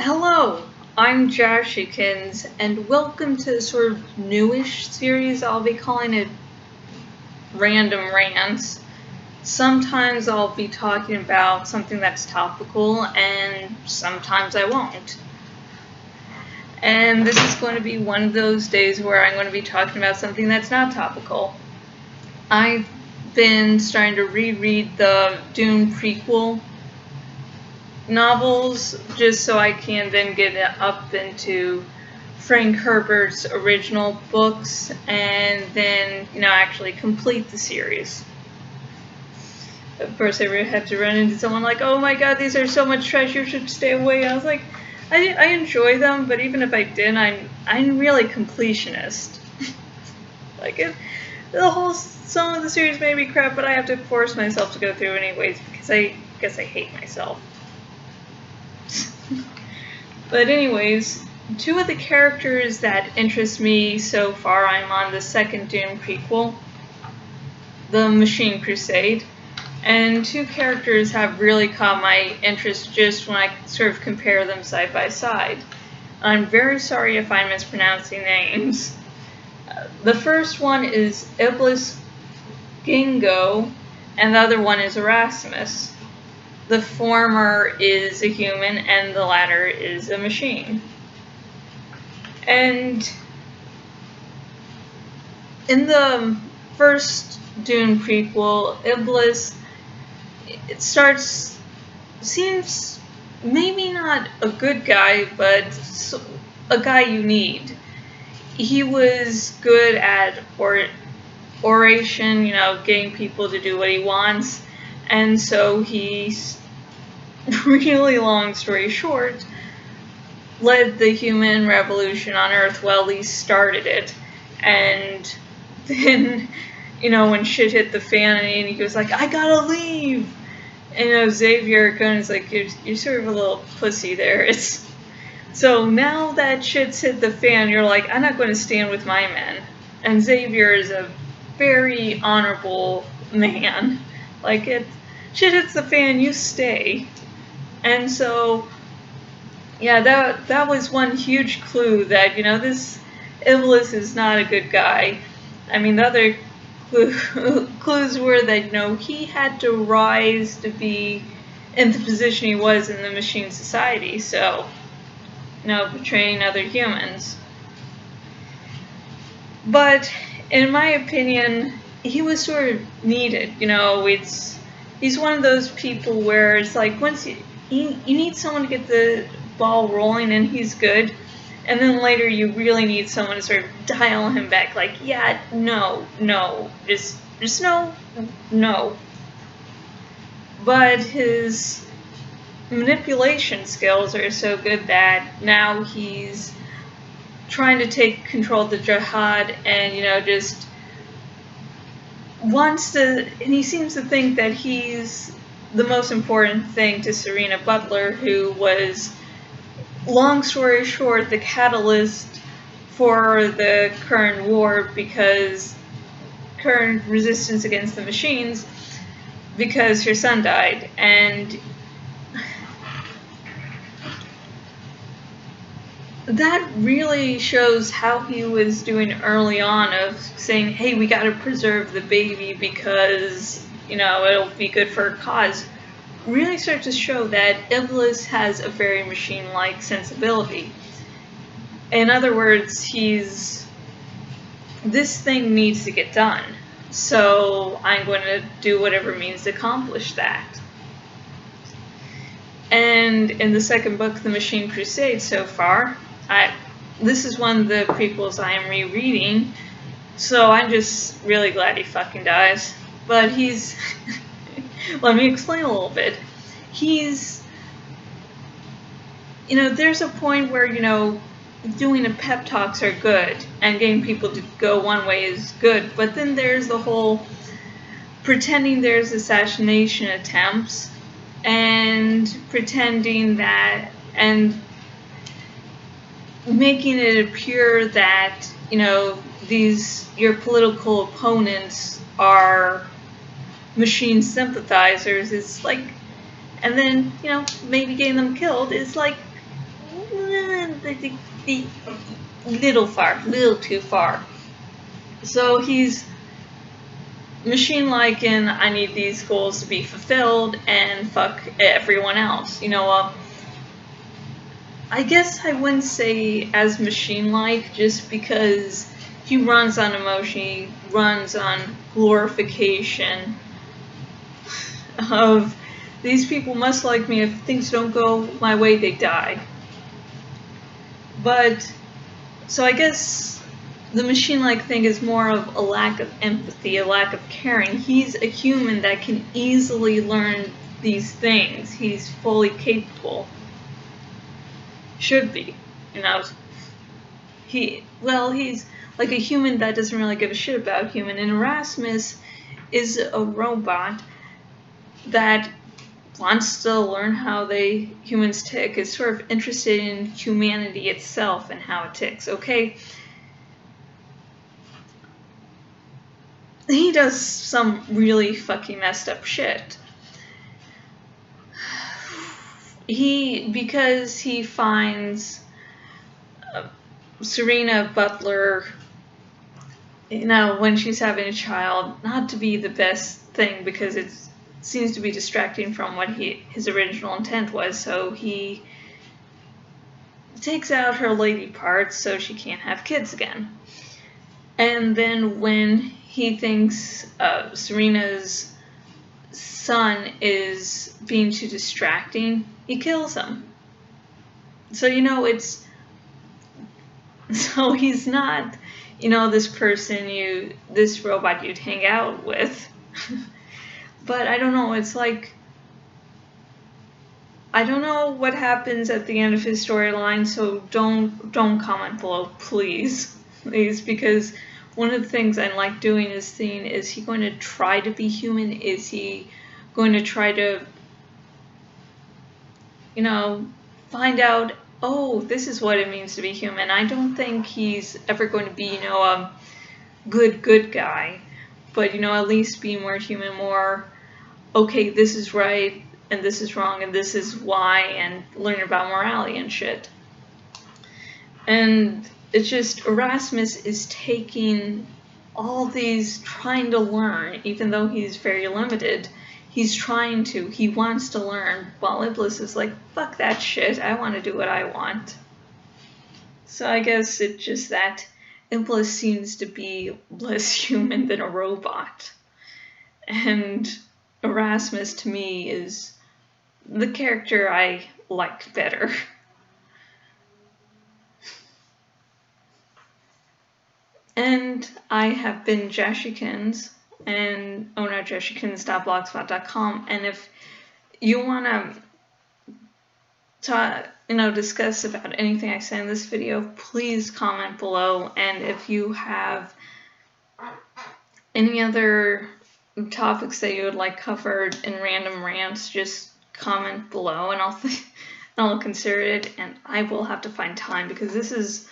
Hello, I'm Jashikins, and welcome to the sort of newish series. I'll be calling it Random Rants. Sometimes I'll be talking about something that's topical, and sometimes I won't. And this is going to be one of those days where I'm going to be talking about something that's not topical. I've been starting to reread the Dune prequel novels just so I can then get up into Frank Herbert's original books and then, actually complete the series. Of course, I had to run into someone like, oh my god, these are so much trash, you should stay away. I was like, I enjoy them, but even if I didn't, I'm really completionist. Some of the series may be crap, but I have to force myself to go through anyways because I guess I hate myself. But anyways, two of the characters that interest me so far, I'm on the second Dune prequel, the Machine Crusade, and two characters have really caught my interest just when I sort of compare them side by side. I'm very sorry if I'm mispronouncing names. The first one is Iblis Ginjo, and the other one is Erasmus. The former is a human and the latter is a machine. And in the first Dune prequel, Iblis seems maybe not a good guy, but a guy you need. He was good at oration, getting people to do what he wants. And so he's, really long story short, led the human revolution on Earth. Well, he started it. And then, when shit hit the fan and he was like, I gotta leave. And Xavier kind of like, you're sort of a little pussy there. So now that shit's hit the fan, you're like, I'm not going to stand with my men. And Xavier is a very honorable man. Shit hits the fan, you stay. And so, yeah, that was one huge clue that, this Iblis is not a good guy. I mean, the other clues were that, he had to rise to be in the position he was in the machine society, so, betraying other humans. But, in my opinion, he was sort of needed, he's one of those people where it's like, once you need someone to get the ball rolling and he's good, and then later you really need someone to sort of dial him back, like, yeah, no, just no. But his manipulation skills are so good that now he's trying to take control of the jihad and, just wants to, and he seems to think that he's the most important thing to Serena Butler, who was, long story short, the catalyst for the current war, because current resistance against the machines, because her son died. And that really shows how he was doing early on, of saying, hey, we got to preserve the baby because, it'll be good for a cause. Really starts to show that Iblis has a very machine-like sensibility. In other words, this thing needs to get done, so I'm going to do whatever means to accomplish that. And in the second book, The Machine Crusade, so far, this is one of the prequels I am rereading, so I'm just really glad he fucking dies. But he's... Let me explain a little bit. There's a point where, doing a pep talks are good, and getting people to go one way is good, but then there's the whole pretending there's assassination attempts, and pretending that, and making it appear that, your political opponents are machine sympathizers. Is like, and then, maybe getting them killed is like, little too far. So he's machine-like in, I need these goals to be fulfilled and fuck everyone else. I guess I wouldn't say as machine-like just because he runs on emotion, he runs on glorification of these people must like me. If things don't go my way, they die. But, so I guess the machine-like thing is more of a lack of empathy, a lack of caring. He's a human that can easily learn these things. He's fully capable. Should be. He's like a human that doesn't really give a shit about human. And Erasmus is a robot that wants to learn how humans tick, is sort of interested in humanity itself and how it ticks. Okay, he does some really fucking messed up shit. Because he finds Serena Butler, when she's having a child, not to be the best thing because it seems to be distracting from what his original intent was. So he takes out her lady parts so she can't have kids again. And then when he thinks Serena's son is being too distracting, he kills him. So so he's not this person this robot you'd hang out with. But I don't know, it's like, I don't know what happens at the end of his storyline, so don't comment below, please, because one of the things I like doing is seeing, is he going to try to be human? Is he going to try to, find out, oh, this is what it means to be human? I don't think he's ever going to be, a good guy, but, at least be more human, more, okay, this is right, and this is wrong, and this is why, and learn about morality and shit. And it's just, Erasmus is taking all these, trying to learn, even though he's very limited. He wants to learn, while Iblis is like, fuck that shit, I want to do what I want. So I guess it's just that Iblis seems to be less human than a robot. And Erasmus, to me, is the character I liked better. And I have been Jashikins, and Jashikins.blogspot.com, and if you want to discuss about anything I say in this video, please comment below. And if you have any other topics that you would like covered in random rants, just comment below, and I'll consider it. And I will have to find time, because this is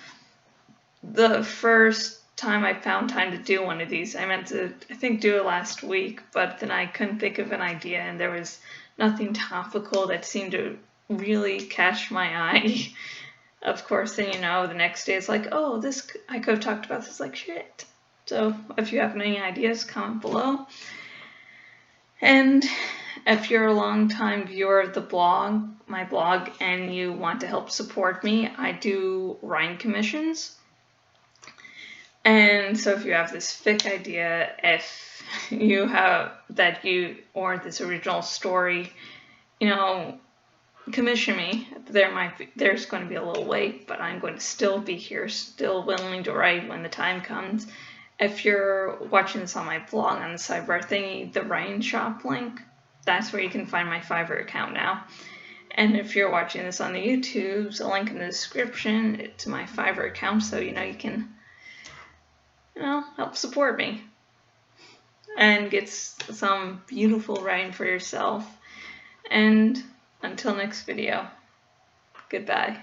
the first time I found time to do one of these. I meant to, I think, do it last week, but then I couldn't think of an idea, and there was nothing topical that seemed to really catch my eye. Of course, then the next day it's like, oh, this, I could have talked about this, like, shit. So if you have any ideas, comment below. And if you're a long-time viewer of the blog, my blog, and you want to help support me, I do writing commissions. And so if you have this fic idea, if you have or this original story, commission me. There's going to be a little wait, but I'm going to still be here, still willing to write when the time comes. If you're watching this on my blog, on the sidebar thingy, the writing shop link, that's where you can find my Fiverr account now. And if you're watching this on the YouTubes, a link in the description to my Fiverr account, so you can help support me and get some beautiful writing for yourself. And until next video, goodbye.